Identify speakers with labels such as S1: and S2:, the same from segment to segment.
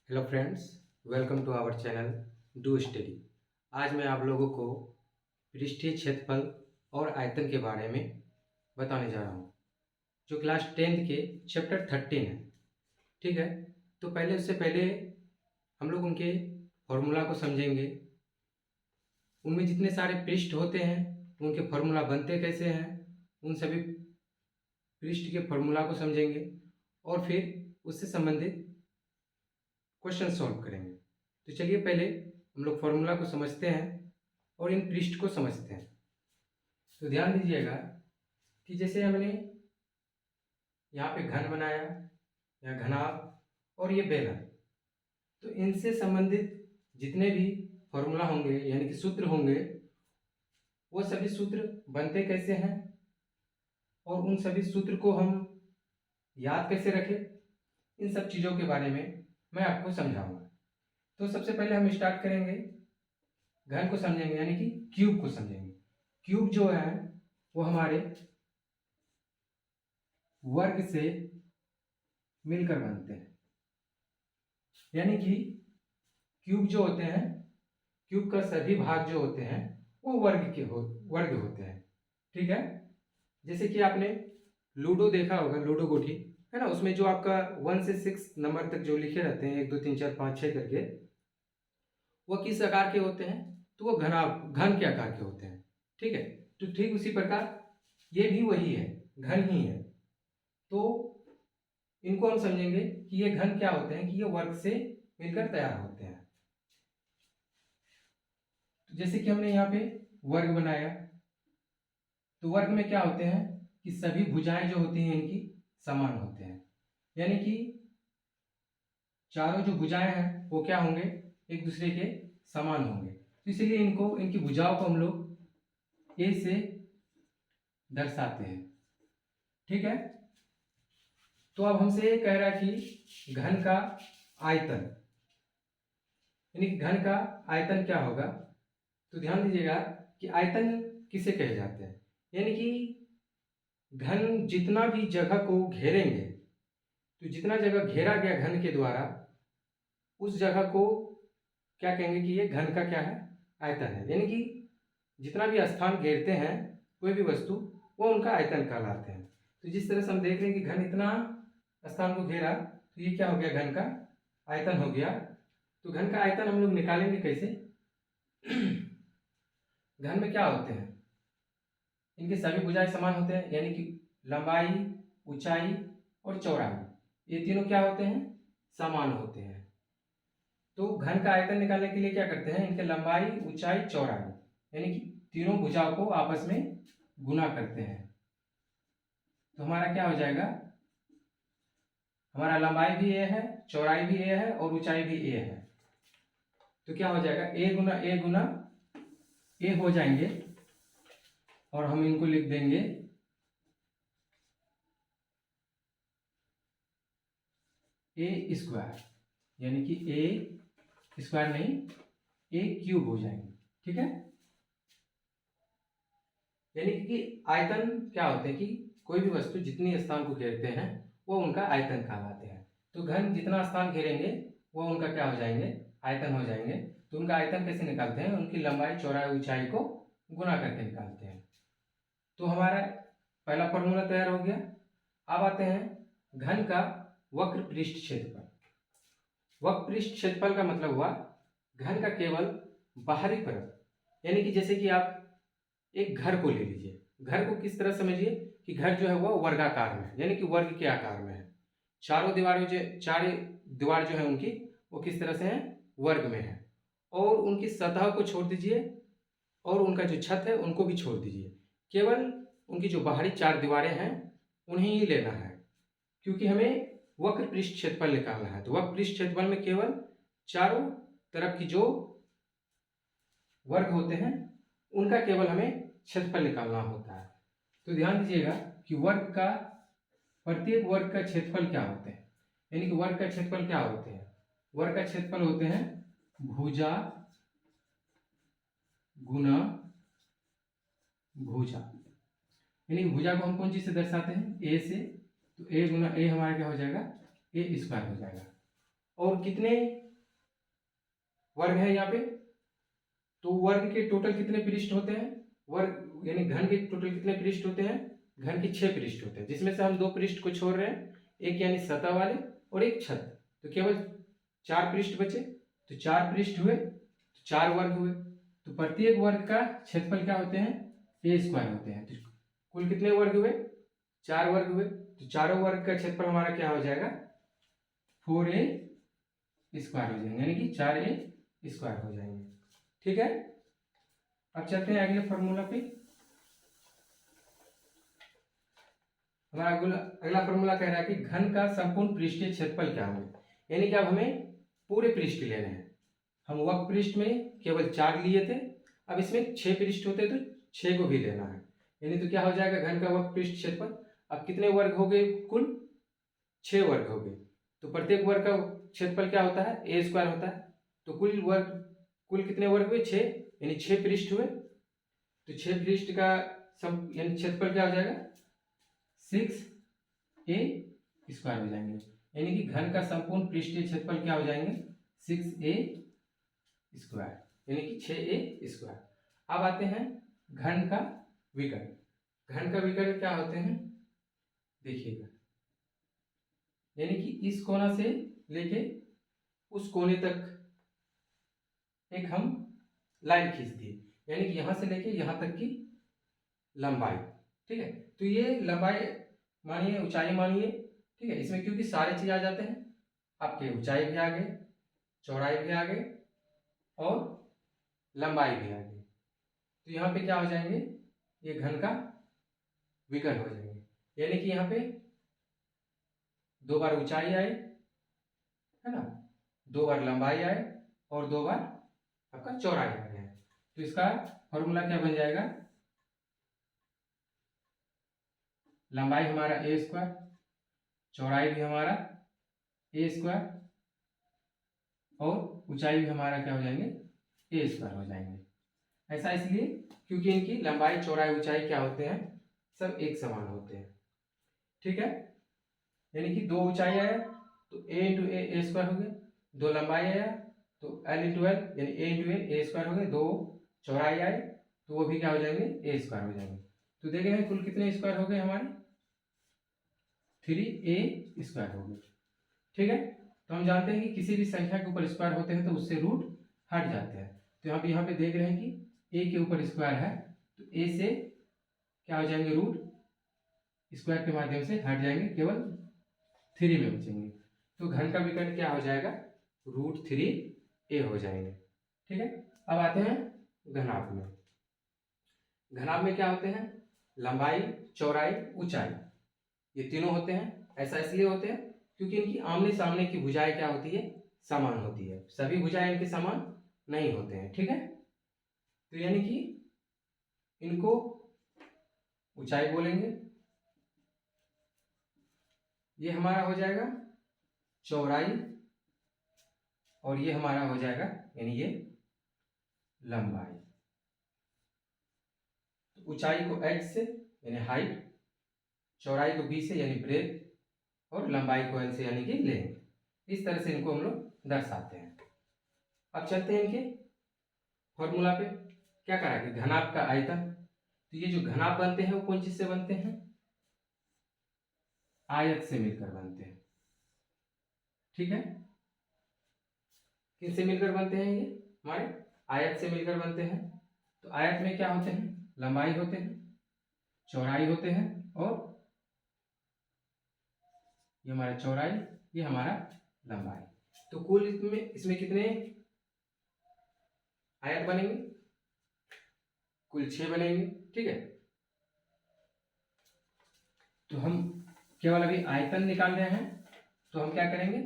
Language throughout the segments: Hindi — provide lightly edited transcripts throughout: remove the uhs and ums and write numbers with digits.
S1: Hello friends, welcome to our channel do study. आज मैं आप लोगों को पृष्ठीय क्षेत्रफल और आयतन के बारे में बताने जा रहा हूँ, जो क्लास 10th के चैप्टर 13 है। ठीक है, तो उससे पहले हम लोग उनके फॉर्मूला को समझेंगे। उनमें जितने सारे पृष्ठ होते हैं उनके फॉर्मूला बनते कैसे हैं, उन सभी पृष्ठ के फॉर्मूला को समझेंगे और फिर उससे संबंधित क्वेश्चन सॉल्व करेंगे। तो चलिए पहले हम लोग फॉर्मूला को समझते हैं और इन पृष्ठ को समझते हैं। तो ध्यान दीजिएगा कि जैसे हमने यहाँ पे घन बनाया या घनाभ और ये बेलन, तो इनसे संबंधित जितने भी फॉर्मूला होंगे यानी कि सूत्र होंगे, वो सभी सूत्र बनते कैसे हैं और उन सभी सूत्र को हम याद कैसे रखें, इन सब चीज़ों के बारे में मैं आपको समझाऊंगा। तो सबसे पहले हम स्टार्ट करेंगे, घन को समझेंगे यानी कि क्यूब को समझेंगे। क्यूब जो है वो हमारे वर्ग से मिलकर बनते हैं, यानी कि क्यूब जो होते हैं, क्यूब का सभी भाग जो होते हैं वो वर्ग होते हैं। ठीक है, जैसे कि आपने लूडो देखा होगा, लूडो गोटी है ना, उसमें जो आपका 1 से 6 नंबर तक जो लिखे रहते हैं, 1 2 3 4 5 6 करके, वो किस आकार के होते हैं, तो वो घन के आकार के होते हैं। ठीक है, तो ठीक उसी प्रकार ये भी वही है, घन ही है। तो इनको हम समझेंगे कि ये घन क्या होते हैं, कि ये वर्ग से मिलकर तैयार होते हैं। तो जैसे कि हमने यहाँ पे वर्ग बनाया, तो वर्ग में क्या होते हैं कि सभी भुजाएं जो होती हैं इनकी समान होते हैं, यानी कि चारों जो भुजाएं हैं वो क्या होंगे, एक दूसरे के समान होंगे। तो इसलिए इनकी भुजाओं को हम लोग ए से दर्शाते हैं। ठीक है, तो अब हमसे ये कह रहा है कि घन का आयतन, यानी कि घन का आयतन क्या होगा। तो ध्यान दीजिएगा कि आयतन किसे कहे जाते हैं, यानी कि घन जितना भी जगह को घेरेंगे, तो जितना जगह घेरा गया घन के द्वारा, उस जगह को क्या कहेंगे कि ये घन का क्या है, आयतन है। यानी कि जितना भी स्थान घेरते हैं कोई भी वस्तु, वो उनका आयतन कहलाते हैं। तो जिस तरह से हम देख रहे हैं कि घन इतना स्थान को घेरा, तो ये क्या हो गया, घन का आयतन हो गया। तो घन का आयतन हम लोग निकालेंगे कैसे। घन में क्या होते हैं, इनके सभी भुजाएं समान होते हैं, यानी कि लंबाई, ऊंचाई और चौड़ाई, ये तीनों क्या होते हैं, समान होते हैं। तो घन का आयतन निकालने के लिए क्या करते हैं, इनके लंबाई, ऊंचाई, चौड़ाई, यानी कि तीनों भुजाओं को आपस में गुना करते हैं। तो हमारा क्या हो जाएगा, हमारा लंबाई भी ए है, चौड़ाई भी ए है और ऊंचाई भी ए है। तो क्या हो जाएगा, ए गुना ए हो जाएंगे और हम इनको लिख देंगे ए स्क्वायर, यानी कि ए स्क्वायर नहीं, ए क्यूब हो जाएंगे। ठीक है, यानी कि आयतन क्या होते हैं कि कोई भी वस्तु जितनी स्थान को घेरते हैं वो उनका आयतन कहलाते हैं। तो घन जितना स्थान घेरेंगे वो उनका क्या हो जाएंगे, आयतन हो जाएंगे। तो उनका आयतन कैसे निकालते हैं, उनकी लंबाई, चौड़ाई, ऊंचाई को गुना करके निकालते हैं। तो हमारा पहला फॉर्मूला तैयार हो गया। अब आते हैं घन का वक्र पृष्ठ क्षेत्रफल। वक्र पृष्ठ क्षेत्रफल का मतलब हुआ घन का केवल बाहरी परत, यानी कि जैसे कि आप एक घर को ले लीजिए। घर को किस तरह समझिए कि घर जो है वो वर्गाकार में है, यानी कि वर्ग के आकार में है। चार दीवार जो है उनकी, वो किस तरह से है, वर्ग में है। और उनकी सतह को छोड़ दीजिए और उनका जो छत है उनको भी छोड़ दीजिए, केवल उनकी जो बाहरी 4 दीवारें हैं उन्हें ही लेना है, क्योंकि हमें वक्र पृष्ठ क्षेत्रफल निकालना है। तो वक्र पृष्ठ क्षेत्रफल में केवल चारों तरफ की जो वर्ग होते हैं उनका केवल हमें क्षेत्रफल निकालना होता है। तो ध्यान दीजिएगा कि प्रत्येक वर्ग का क्षेत्रफल क्या होते हैं, यानी कि वर्ग का क्षेत्रफल क्या होते हैं, वर्ग का क्षेत्रफल होते हैं भुजा गुना भुजा, यानी भुजा को हम कौन चीज से दर्शाते हैं, ए से। तो ए गुना ए हमारा क्या हो जाएगा, ए स्क्वायर हो जाएगा। और कितने वर्ग है यहाँ पे, तो वर्ग के टोटल कितने पृष्ठ होते हैं, वर्ग यानी घन के टोटल कितने पृष्ठ होते हैं, घन के 6 पृष्ठ होते हैं, जिसमें से हम 2 पृष्ठ को छोड़ रहे हैं, एक यानी सतह वाले और एक छत, तो केवल 4 पृष्ठ बचे। तो 4 पृष्ठ हुए तो 4 वर्ग हुए, तो प्रत्येक वर्ग का क्षेत्रफल क्या होते हैं, a स्क्वायर होते हैं। तो कुल कितने वर्ग हुए, 4 वर्ग हुए, तो चारों वर्ग का क्षेत्रफल हमारा क्या हो जाएगा, 4a स्क्वायर हो जाएंगे, यानी कि 4a स्क्वायर हो जाएंगे। ठीक है, अब चलते हैं अगले फॉर्मूला पे। हमारा अगला फॉर्मूला कह रहा है कि घन का संपूर्ण पृष्ठीय क्षेत्रफल क्या होगा, यानी कि अब हमें पूरे पृष्ठ लेने हैं। हम वक्र पृष्ठ में केवल 4 लिए थे, अब इसमें 6 पृष्ठ होते तो 6 को भी लेना है, यानी तो क्या हो जाएगा घन का वक्र पृष्ठ क्षेत्रफल। अब कितने वर्ग हो गए, कुल 6 वर्ग हो गए, तो प्रत्येक वर्ग का क्षेत्रफल क्या होता है, a स्क्वायर होता है। तो कुल कितने वर्ग हुए, 6, यानी 6 पृष्ठ हुए, तो 6 पृष्ठ का यानी क्षेत्रफल क्या हो जाएगा, 6a स्क्वायर हो जाएंगे, यानी कि घन का संपूर्ण पृष्ठीय क्षेत्रफल क्या हो जाएंगे, 6a स्क्वायर, यानी कि 6a स्क्वायर। अब आते हैं घन का विकर्ण। घन का विकर्ण क्या होते हैं, देखिएगा, यानी कि इस कोना से लेके उस कोने तक एक हम लाइन खींच दिए, यानी कि यहां से लेके यहां तक की लंबाई। ठीक है, तो ये लंबाई मानिए, ऊंचाई मानिए, ठीक है, इसमें क्योंकि सारे चीज आ जाते हैं, आपके ऊंचाई भी आ गई, चौड़ाई भी आ गई और लंबाई भी आ गई, तो यहाँ पे क्या हो जाएंगे, ये घन का विकर्ण हो जाएंगे, यानी कि यहाँ पे 2 बार ऊंचाई आए, है ना, 2 बार लंबाई आए और 2 बार आपका चौड़ाई आ गया है। तो इसका फॉर्मूला क्या बन जाएगा, लंबाई हमारा a स्क्वायर, चौड़ाई भी हमारा a स्क्वायर और ऊंचाई भी हमारा क्या हो जाएंगे, a स्क्वायर हो जाएंगे। ऐसा इसलिए क्योंकि इनकी लंबाई चौड़ाई ऊंचाई क्या होते हैं, सब एक समान होते हैं। ठीक है, यानी कि 2 ऊंचाई आया तो a इंटू ए स्क्वायर हो गया, 2 लंबाई आया तो l इंटू एल यानी a इंटू ए स्क्वायर हो गया, 2 चौड़ाई आए तो वो भी क्या हो जाएंगे, a स्क्वायर हो जाएंगे। तो देखे हैं कुल कितने स्क्वायर हो गए हमारे, 3a स्क्वायर हो गए। ठीक है, तो हम जानते हैं कि किसी भी संख्या के ऊपर स्क्वायर होते हैं तो उससे रूट हट जाते हैं, तो यहाँ पे देख रहे हैं कि a के ऊपर स्क्वायर है तो a से क्या हो जाएंगे, रूट स्क्वायर के माध्यम से हट जाएंगे, केवल 3 में बचेंगे, तो घन का विकर्ण क्या हो जाएगा, √3a हो जाएंगे। ठीक है, अब आते हैं घनाभ में। घनाभ में क्या होते हैं, लंबाई चौड़ाई ऊंचाई, ये तीनों होते हैं। ऐसा इसलिए होते हैं क्योंकि इनकी आमने सामने की भुजाएं क्या होती है, समान होती है, सभी भुजाएं इनके समान नहीं होते हैं। ठीक है, तो यानी कि इनको ऊंचाई बोलेंगे, ये हमारा हो जाएगा चौड़ाई और ये हमारा हो जाएगा यानी ये लंबाई। तो ऊंचाई को h से यानी हाइट, चौड़ाई को b से यानी ब्रेथ और लंबाई को l से यानी कि लेंथ, इस तरह से इनको हम लोग दर्शाते हैं। अब चलते हैं इनके फॉर्मूला पे। क्या करा कि घनाभ का आयतन, तो ये जो घनाभ बनते हैं वो कौन चीज से बनते हैं, आयत से मिलकर बनते हैं। ठीक है, किनसे मिलकर बनते हैं, ये हमारे आयत से मिलकर बनते हैं। तो आयत में क्या होते हैं, लंबाई होते हैं, चौड़ाई होते हैं और ये हमारा चौड़ाई, ये हमारा लंबाई। तो कुल इसमें कितने आयत बनेंगे, कुल 6 बनेंगे। ठीक है, तो हम केवल अभी आयतन निकाल रहे हैं, तो हम क्या करेंगे,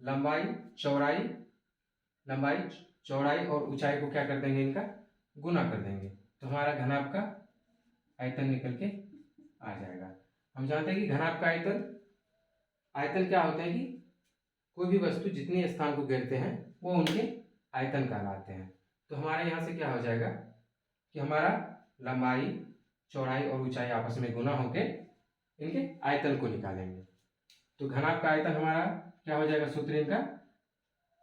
S1: लंबाई चौड़ाई और ऊंचाई को क्या कर देंगे, इनका गुना कर देंगे, तो हमारा घनाभ का आयतन निकल के आ जाएगा। हम जानते हैं कि घनाभ का आयतन क्या होता है कि कोई भी वस्तु जितने स्थान को घेरते हैं वो उनके आयतन कहलाते हैं। तो हमारे यहाँ से क्या हो जाएगा कि हमारा लंबाई चौड़ाई और ऊंचाई आपस में गुना होके इनके आयतन को निकालेंगे। तो घनाभ का आयतन हमारा क्या हो जाएगा, सूत्र इनका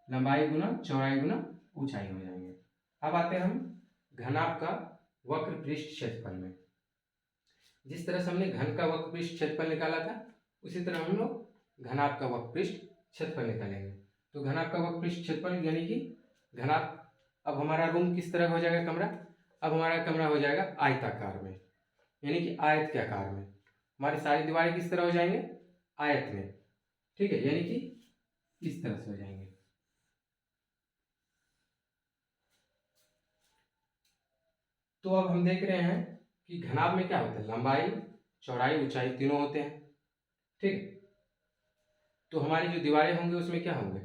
S1: लंबाई गुना चौड़ाई गुना ऊंचाई हो जाएंगे। अब आते हैं हम घनाभ का वक्र पृष्ठ क्षेत्रफल में। जिस तरह से हमने घन का वक्र पृष्ठ क्षेत्रफल निकाला था, उसी तरह हम लोग घनाभ का वक्र पृष्ठ क्षेत्रफल निकालेंगे। तो घनाभ का वक्र पृष्ठ क्षेत्रफल यानी कि घनाभ, अब हमारा रूम किस तरह हो जाएगा, कमरा, अब हमारा कमरा हो जाएगा आयताकार में, यानी कि आयत के आकार में। हमारी सारी दीवारें किस तरह हो जाएंगे, आयत में, ठीक है, यानी कि इस तरह से हो जाएंगे। तो अब हम देख रहे हैं कि घनाभ में क्या होता है, लंबाई चौड़ाई ऊंचाई तीनों होते हैं, ठीक है। तो हमारी जो दीवारें होंगे उसमें क्या होंगे,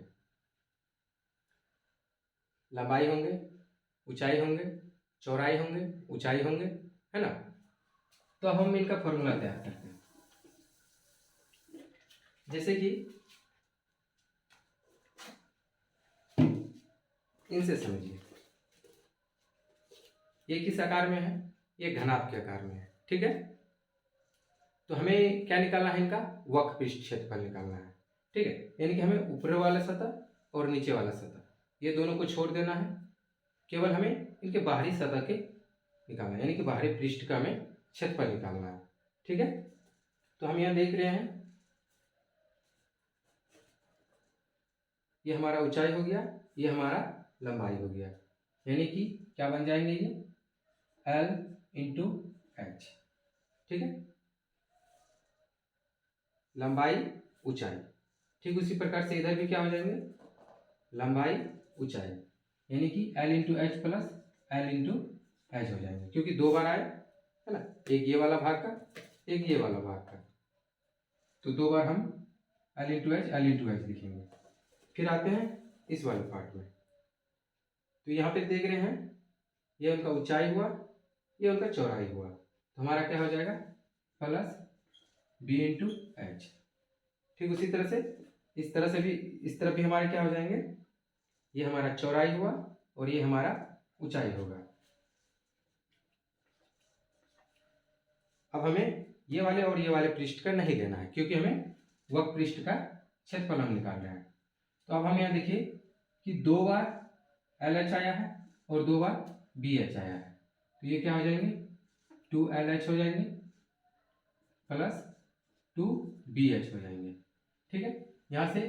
S1: लंबाई होंगे, ऊंचाई होंगे, चौड़ाई होंगे, ऊंचाई होंगे, है ना। तो अब हम इनका फॉर्मूला तैयार करते हैं। जैसे कि इनसे समझिए, ये किस आकार में है, ये घनाभ के आकार में है, ठीक है। तो हमें क्या निकालना है, इनका वक्र पृष्ठ क्षेत्रफल निकालना है, ठीक है। यानी कि हमें ऊपर वाला सतह और नीचे वाला सतह ये दोनों को छोड़ देना है, केवल हमें इनके बाहरी सतह के निकालना है, यानी कि बाहरी पृष्ठ का हमें क्षेत्रफल निकालना है, ठीक है। तो हम यहाँ देख रहे हैं ये हमारा ऊंचाई हो गया, ये हमारा लंबाई हो गया, यानी कि क्या बन जाएंगे ये L इंटू एच, ठीक है, लंबाई ऊंचाई। ठीक उसी प्रकार से इधर भी क्या हो जाएंगे, लंबाई ऊंचाई, यानी कि L into H plus L into H हो जाएंगे, क्योंकि दो बार आए, है ना, एक ये वाला भाग का, एक ये वाला भाग का, तो दो बार हम L इंटू एच लिखेंगे। फिर आते हैं इस वाले पार्ट में। तो यहाँ पे देख रहे हैं ये उनका ऊंचाई हुआ, ये उनका चौड़ाई हुआ, तो हमारा क्या हो जाएगा प्लस बी इंटू एच। ठीक उसी तरह से इस तरह से भी, इस तरफ भी हमारे क्या हो जाएंगे, ये हमारा चौड़ाई हुआ और ये हमारा ऊंचाई होगा। अब हमें ये वाले और ये वाले पृष्ठ का नहीं लेना है, क्योंकि हमें वक्र पृष्ठ का क्षेत्रफल हम निकाल रहे हैं। तो अब हम यहाँ देखिए कि दो बार एल एच आया है और दो बार बी एच आया है, तो ये क्या हो जाएंगे 2LH हो जाएंगे प्लस 2BH हो जाएंगे, ठीक है। यहाँ से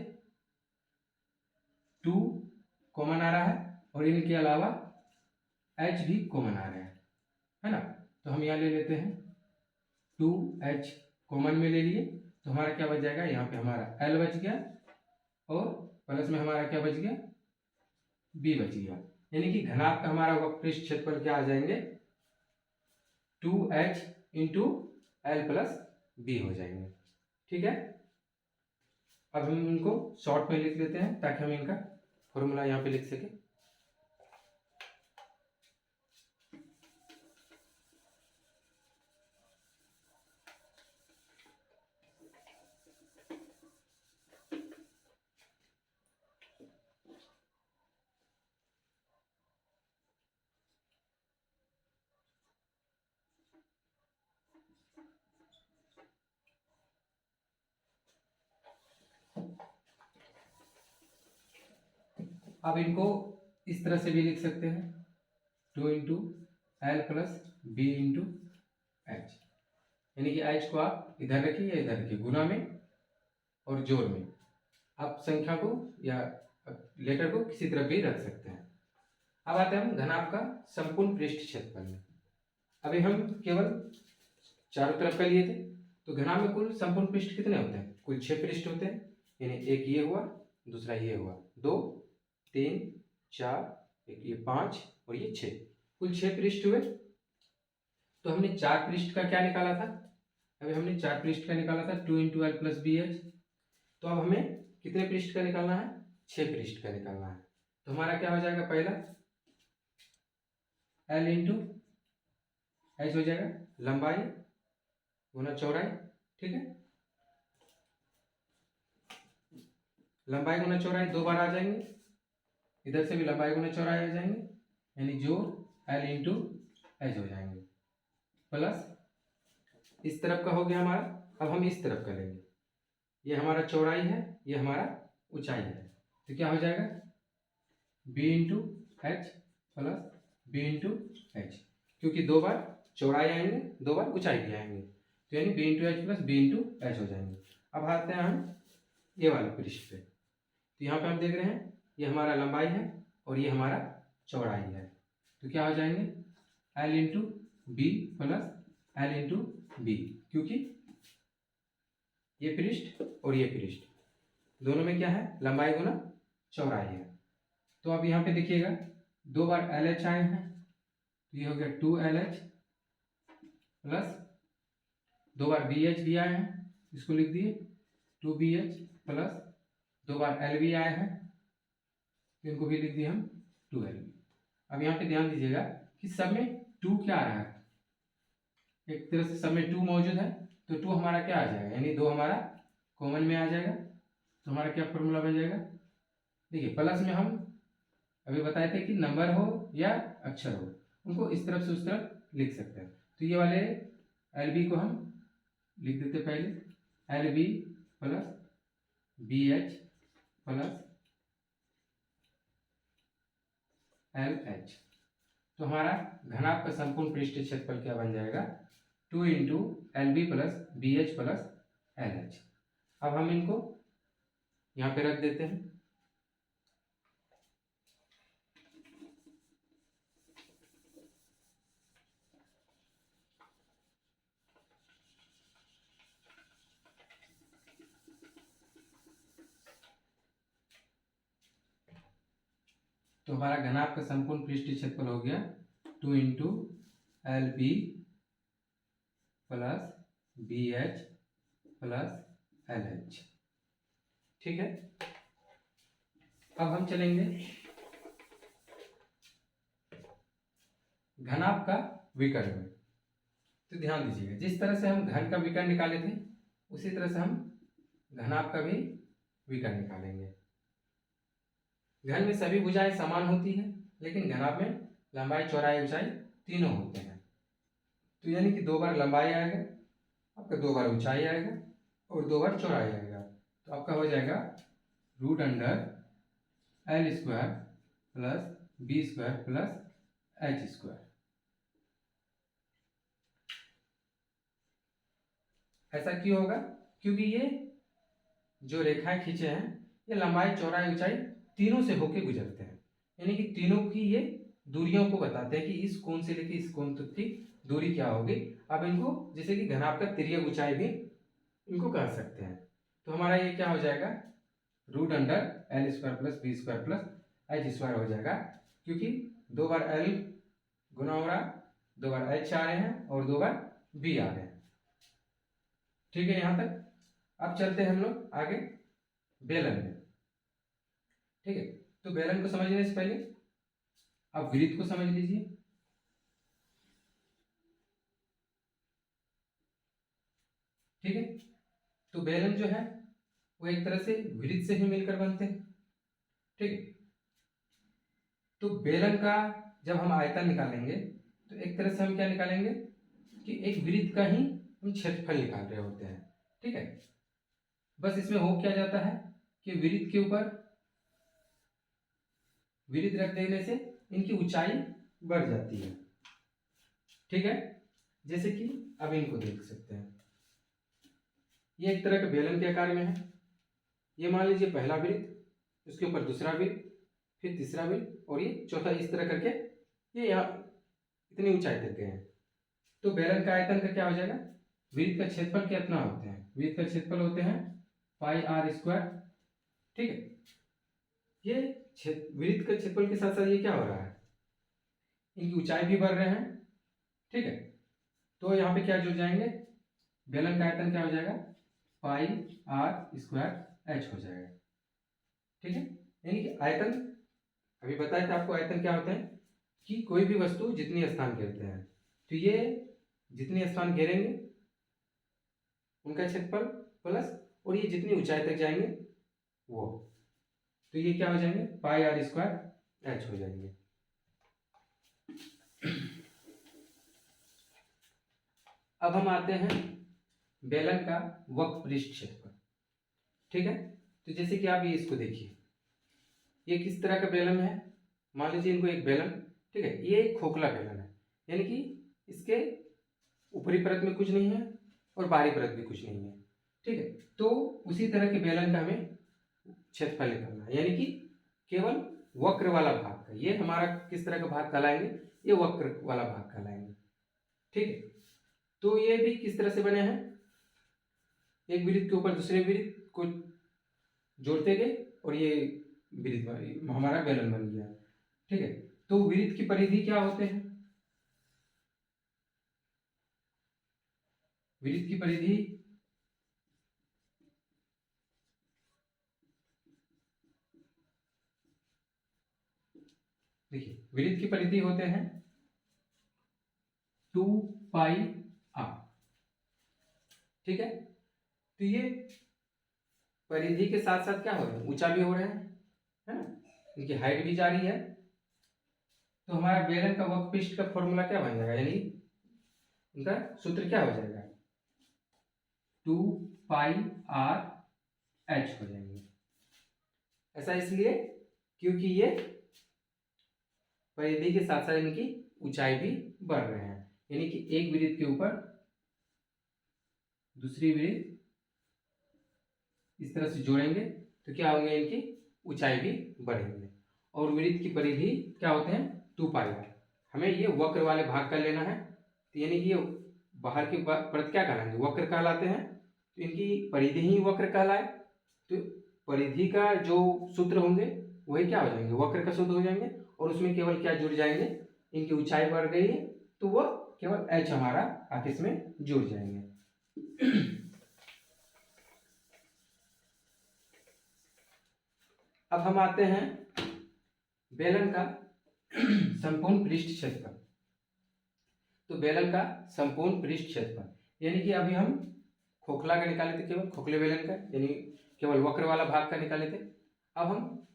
S1: 2 कॉमन आ रहा है और इनके अलावा H भी कॉमन आ रहा है ना। तो हम यहाँ ले लेते हैं 2H कॉमन में ले लिए, तो हमारा क्या बच जाएगा, यहाँ पे हमारा L बच गया और प्लस में हमारा क्या बच गया, B बच गया। यानी कि घनाभ का हमारा वक्र पृष्ठ क्षेत्रफल क्या आ जाएंगे 2H into L plus B हो जाएंगे, ठीक है। अब हम इनको शॉर्ट में लिख लेते हैं ताकि हम इनका फॉर्मूला यहाँ पे लिख सके। अब इनको इस तरह से भी लिख सकते हैं 2 into L plus B into H, यानी कि एच को आप इधर रखिए या इधर रखिए, गुना में और जोड़ में आप संख्या को या लेटर को किसी तरफ भी रख सकते हैं। अब आते हैं हम घनाभ का संपूर्ण पृष्ठ क्षेत्रफल में। अभी हम केवल चारों तरफ का लिए थे, तो घनाभ में कुल संपूर्ण पृष्ठ कितने होते हैं, कुल 6 पृष्ठ होते हैं, यानी एक ये हुआ, दूसरा ये हुआ, 2 3 4, एक ये 5 और ये 6, कुल 6 पृष्ठ हुए। तो हमने 4 पृष्ठ का क्या निकाला था, अभी हमने 4 पृष्ठ का निकाला था 2 into L plus B H. तो अब हमें कितने पृष्ठ का निकालना है, 6 पृष्ठ का निकालना है। तो हमारा क्या हो जाएगा, पहला एल इंटू एच हो जाएगा, लंबाई गुना चौड़ाई, ठीक है, लंबाई गुना चौड़ाई दो बार आ जाएंगे, इधर से भी लंबाई गुना चौड़ाई आ जाएंगे, यानी जोड़ एल इंटू एच हो जाएंगे प्लस इस तरफ का हो गया हमारा। अब हम इस तरफ का लेंगे, ये हमारा चौड़ाई है, ये हमारा ऊंचाई है, तो क्या हो जाएगा B into H plus B into H, क्योंकि 2 बार चौड़ाई आएंगे 2 बार ऊंचाई भी आएंगे, तो यानी B into H plus B into H हो जाएंगे। अब आते हैं हम ये वाले पृष्ठ पे, तो यहाँ पे हम देख रहे हैं ये हमारा लंबाई है और ये हमारा चौड़ाई है, तो क्या हो जाएंगे L into B plus L into B, क्योंकि ये पृष्ठ और ये पृष्ठ दोनों में क्या है लंबाई गुना चौड़ाई है। तो अब यहाँ पे देखिएगा 2 बार एल एच आए हैं, तो ये हो गया 2LH प्लस 2 बार बी एच भी आए हैं, इसको लिख दिए 2BH प्लस 2 बार एल भी आए हैं, तो इनको भी लिख दिए हम 2LB। अब यहाँ पे ध्यान दीजिएगा कि सब में 2 क्या आ रहा है, एक तरह से सब में 2 मौजूद है, तो 2 हमारा क्या आ जाएगा, यानी 2 हमारा कॉमन में आ जाएगा, तो हमारा क्या फॉर्मूला बन जाएगा। देखिए प्लस में हम अभी बताए थे कि नंबर हो या अक्षर हो उनको इस तरफ से उस तरफ लिख सकते हैं, तो ये वाले LB को हम लिख देते पहले LB plus BH plus LH, तो हमारा घनाभ का संपूर्ण पृष्ठीय क्षेत्रफल क्या बन जाएगा 2 into LB plus BH plus LH। अब हम इनको यहाँ पे रख देते हैं, तो हमारा घनाभ का संपूर्ण पृष्ठीय क्षेत्रफल हो गया 2 into LB plus BH plus LH। ठीक है, अब हम चलेंगे घनाभ का विकर्ण में। तो ध्यान दीजिएगा जिस तरह से हम घन का विकर्ण निकाले थे उसी तरह से हम घनाभ का भी विकर्ण निकालेंगे। घन में सभी भुजाएं समान होती हैं, लेकिन घनाभ में लंबाई चौड़ाई ऊंचाई तीनों होते हैं, तो यानी कि 2 बार लंबाई आएगा आपका, 2 बार ऊंचाई आएगा और 2 बार चौड़ाई आएगा, तो आपका हो जाएगा root under L square plus B square plus H square. ऐसा क्यों होगा, क्योंकि ये जो रेखाएं खींचे हैं ये लंबाई चौड़ाई ऊंचाई तीनों से होके गुजरते हैं, यानी कि तीनों की ये दूरियों को बताते हैं कि इस कोण से लेकर इस कोण तक की दूरी क्या होगी। अब इनको जैसे कि घनाभ का तिर्यक ऊंचाई भी इनको कह सकते हैं, तो हमारा ये क्या हो जाएगा root under L square plus B square plus H square हो जाएगा, क्योंकि 2 बार L गुना हो रहा, 2 बार H आ रहे हैं और 2 बार B आ रहे हैं। ठीक है यहाँ तक। अब चलते हैं हम लोग आगे बेलन में। ठीक है, तो बेलन को समझने से पहले आप वृत्त को समझ लीजिए। ठीक है, तो बेलन जो है वो एक तरह से वृत्त से ही मिलकर बनते हैं। ठीक है, तो बेलन का जब हम आयतन निकालेंगे तो एक तरह से हम क्या निकालेंगे कि एक वृत्त का ही हम क्षेत्रफल निकाल रहे होते हैं। ठीक है, बस इसमें हो क्या जाता है कि वृत्त के ऊपर वृत्त रख देने से इनकी ऊंचाई बढ़ जाती है। ठीक है, जैसे कि अब इनको देख सकते हैं, ये एक तरह के बेलन के आकार में है। ये मान लीजिए पहला वृत्त, उसके ऊपर दूसरा वृत्त, फिर तीसरा वृत्त और ये चौथा, इस तरह करके ये यहाँ इतनी ऊंचाई तक गए हैं। तो बेलन का आयतन का क्या हो जाएगा, वृत्त का क्षेत्रफल कितना होते हैं, वृत्त का क्षेत्रफल होते हैं पाई आर स्क्वायर। ठीक है, ये वृत्त के क्षेत्रफल के साथ साथ ये क्या हो रहा है, इनकी ऊंचाई भी बढ़ रहे हैं। ठीक है, तो यहाँ पे क्या जुड़ जाएंगे, बेलन का आयतन क्या हो जाएगा पाई आर स्क्वायर एच हो जाएगा। ठीक है, यानी कि आयतन अभी बताया था आपको, आयतन क्या होता है कि कोई भी वस्तु जितनी स्थान घेरते हैं, तो ये जितनी स्थान घेरेंगे उनका क्षेत्रफल प्लस और ये जितनी ऊंचाई तक जाएंगे वो, तो ये क्या हो जाएंगे पाई आर स्क्वायर एच हो जाएंगे। अब हम आते हैं बेलन का वक्र पृष्ठ क्षेत्रफल। ठीक है, तो जैसे कि आप ये इसको देखिए, ये किस तरह का बेलन है, मान लीजिए इनको एक बेलन, ठीक है, ये एक खोखला बेलन है, यानी कि इसके ऊपरी परत में कुछ नहीं है और बाहरी परत भी कुछ नहीं है, ठीक है। तो उसी तरह के बेलन का हमें क्षेत्रफल निकालना है, यानी कि केवल वक्र वाला भाग का। ये हमारा किस तरह का भाग कहलाएंगे, ये वक्र वाला भाग कहलाएंगे, ठीक है। तो ये भी किस तरह से बने हैं, एक वृत्त के ऊपर दूसरे वृत्त को जोड़ते गए और ये वृत्त हमारा बेलन बन गया, ठीक है। तो वृत्त की परिधि क्या होते हैं, वृत्त की परिधि देखिए, वृत्त की परिधि होते हैं 2 पाई r, ठीक है। तो ये परिधि के साथ साथ क्या हो रहे हैं, ऊंचा भी हो रहे हैं, है ना, इनकी हाइट भी जारी है। तो हमारा बेलन का वक्रपृष्ठ का फॉर्मूला क्या बन जाएगा, यानी इनका सूत्र क्या हो जाएगा, 2 पाई r h हो जाएंगे। ऐसा इसलिए क्योंकि ये परिधि के साथ साथ इनकी ऊंचाई भी बढ़ रहे हैं, यानी कि एक वृत्त के ऊपर दूसरी वृत्त इस तरह से जोड़ेंगे तो क्या होंगे, इनकी ऊंचाई भी बढ़ेंगे। और वृत्त की परिधि क्या होते हैं, 2 पाई r। हमें ये वक्र वाले भाग का लेना है, तो यानी कि ये बाहर की परत क्या कहलाएंगे, वक्र कहलाते हैं। तो इनकी परिधि ही वक्र कहलाए, तो परिधि का जो सूत्र होंगे वही क्या हो जाएंगे, वक्र का सूत्र हो जाएंगे। और उसमें केवल क्या जुड़ जाएंगे, इनकी ऊंचाई बढ़ गई है तो वह केवल h हमारा आके इसमें जुड़ जाएंगे। अब हम आते हैं बेलन का संपूर्ण पृष्ठ क्षेत्रफल। तो बेलन का संपूर्ण पृष्ठ क्षेत्रफल यानी कि अभी हम खोखला का निकाले थे, केवल खोखले बेलन का, यानी केवल वक्र वाला भाग का निकाले थे। अब हम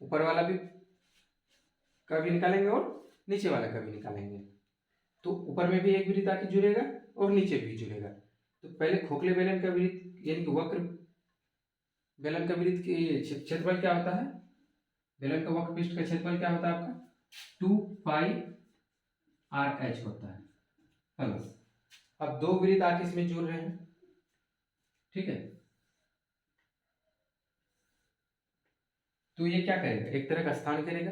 S1: ऊपर वाला भी का भी निकालेंगे और नीचे वाला का भी निकालेंगे। तो ऊपर में भी एक वृत्त आके जुड़ेगा और नीचे भी जुड़ेगा। तो पहले खोखले बेलन का वृत्त यानी कि वक्र बेलन का वृत्त की क्षेत्रफल क्या होता है, बेलन का वक्र पृष्ठ का क्षेत्रफल क्या होता है आपका, 2 पाई r h होता है प्लस। अब दो वृत्त आके इसमें जुड़ रहे हैं, ठीक है। तो ये क्या करेगा, एक तरह का स्थान करेगा,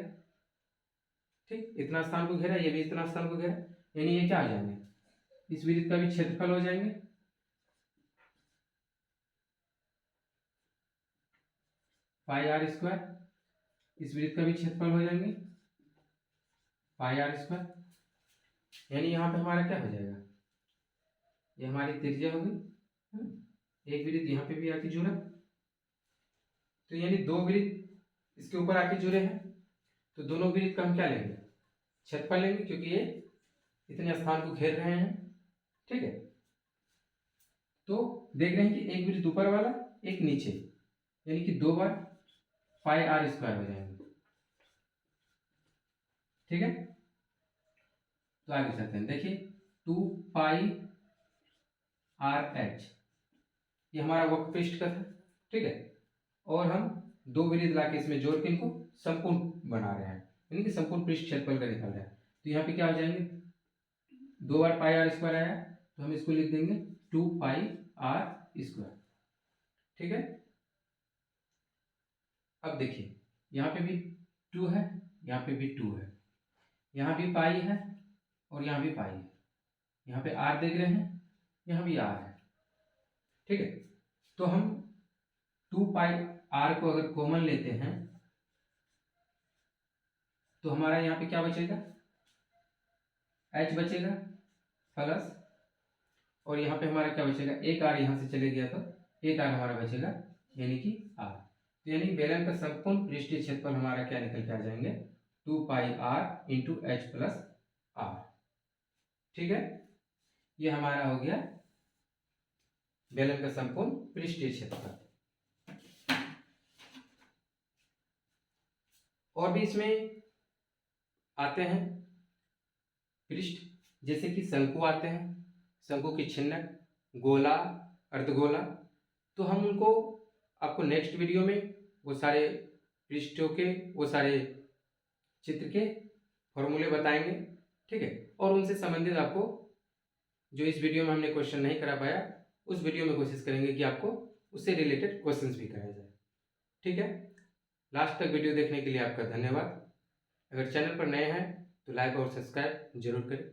S1: ठीक, इतना स्थान को घेरा, ये भी इतना स्थान को घेरा, यानी ये क्या हो जाएंगे, इस वृत्त का भी क्षेत्रफल हो जाएंगे पाई r स्क्वायर, इस वृत्त का भी क्षेत्रफल हो जाएंगे पाई r स्क्वायर। यानी यहाँ पे हमारा क्या हो जाएगा, ये हमारी त्रिज्या होगी, एक वृत्त यहाँ पे भी आके जुड़ा, तो यानी दो वृत्त इसके ऊपर आके जुड़े हैं, तो दोनों वृत्त का हम क्या लेंगे, क्षेत्रफल लेंगे, क्योंकि ये इतने स्थान को घेर रहे हैं, ठीक है। तो देख रहे हैं कि एक वृत्त ऊपर वाला एक नीचे, यानी कि 2 बार पाई r स्क्वायर हो जाएंगे, ठीक है। तो आगे चलते हैं, देखिए 2 पाई r h ये हमारा वक्र पृष्ठ का था, ठीक है। और हम दो वृत्त लाके इसमें जोड़ के इनको संपूर्ण बना रहे हैं, यानी कि संपूर्ण पृष्ठ क्षेत्रफल का निकाल रहे हैं। तो यहाँ पे क्या हो जाएंगे, 2 बार पाई r स्क्वायर आया तो हम इसको लिख देंगे 2 पाई r स्क्वायर, ठीक है। अब देखिए यहाँ पे भी 2 है, यहाँ पे भी 2 है, यहाँ भी पाई है और यहाँ भी पाई है, यहाँ पे r देख रहे हैं, यहाँ भी r है, ठीक है। तो हम 2 पाई r को अगर कॉमन लेते हैं तो हमारा यहाँ पे क्या बचेगा, h बचेगा प्लस, और यहाँ पे हमारा क्या बचेगा, एक r यहाँ से चले गया तो एक r हमारा बचेगा, यानी कि r। तो यानी बेलन का संपूर्ण पृष्ठीय क्षेत्रफल हमारा क्या निकल के आ जाएंगे, 2 पाई r into H plus r, ठीक है। ये हमारा हो गया बेलन का संपूर्ण पृष्ठीय क्षेत्रफल। और भी इसमें आते हैं पृष्ठ, जैसे कि शंकु आते हैं, शंकु की छिन्नक, गोला, अर्धगोला। तो हम उनको आपको नेक्स्ट वीडियो में वो सारे पृष्ठों के वो सारे चित्र के फॉर्मूले बताएंगे, ठीक है। और उनसे संबंधित आपको जो इस वीडियो में हमने क्वेश्चन नहीं करा पाया, उस वीडियो में कोशिश करेंगे कि आपको उससे रिलेटेड क्वेश्चंस भी कराया जाए, ठीक है। लास्ट तक वीडियो देखने के लिए आपका धन्यवाद। अगर चैनल पर नए हैं तो लाइक और सब्सक्राइब जरूर करें।